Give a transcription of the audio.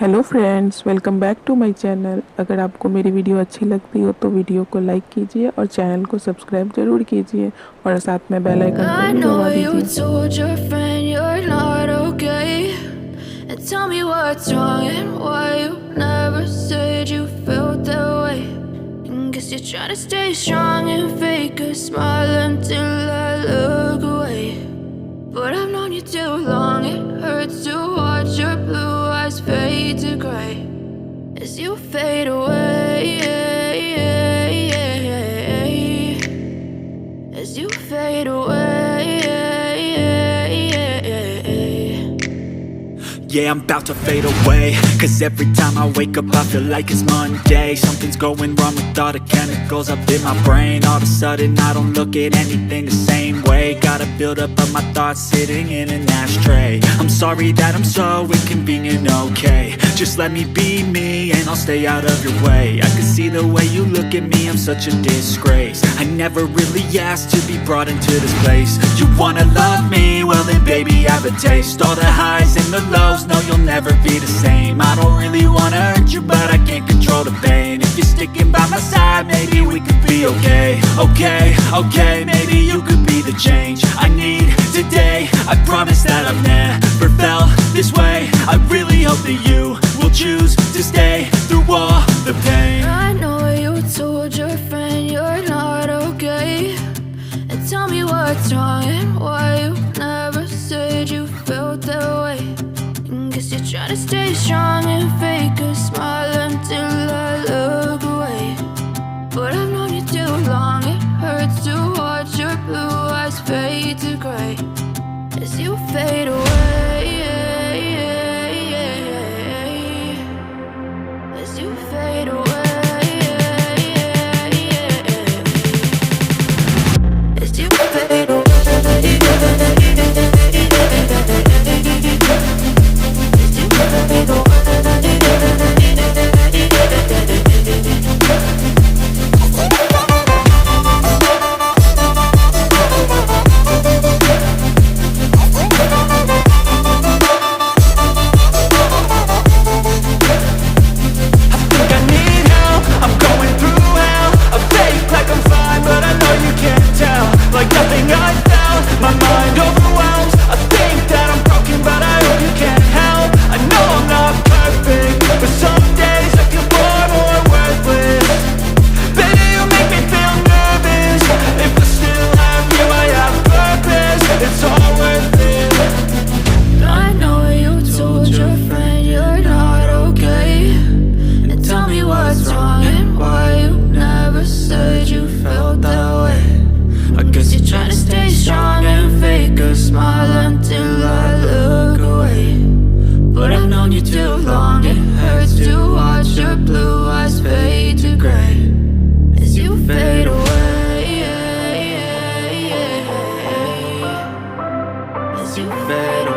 Hello friends, welcome back to my channel. अगर आपको मेरी वीडियो अच्छी लगती हो तो वीडियो को लाइक कीजिए और चैनल को सब्सक्राइब जरूर कीजिए और साथ में बेल आइकन को भी दबा दीजिए। Tell me what's wrong and why you never said you felt that way. Guess you're trying to stay strong and fake a smile until I look away. But I've known you too long, it hurts to watch your blue eyes fade to gray as you fade away. As you fade away. Yeah, I'm about to fade away, cause every time I wake up I feel like it's Monday. Something's going wrong with all the chemicals up in my brain. All of a sudden I don't look at anything the same way. Gotta build up of my thoughts sitting in an ashtray. I'm sorry that I'm so inconvenient, okay. Just let me be me and I'll stay out of your way. I can see the way you look at me, I'm such a disgrace. I never really asked to be brought into this place. You wanna love me? Well then baby I have a taste. All the highs and the lows, no, you'll never be the same. I don't really wanna hurt you, but I can't control the pain. If you're sticking by my side, maybe we could be okay. Okay, maybe you could be the change I need today. I promise that I've never felt this way. I really hope that you will choose to stay through all the pain. I know you told your friend you're not okay. And tell me what's wrong and why you never said you felt that way. Guess you're trying to stay strong and fake a smile until I look away. But I've known you too long, it hurts to watch your blue eyes fade to gray as you fade away. As you fade away. As you fade away. You fade away.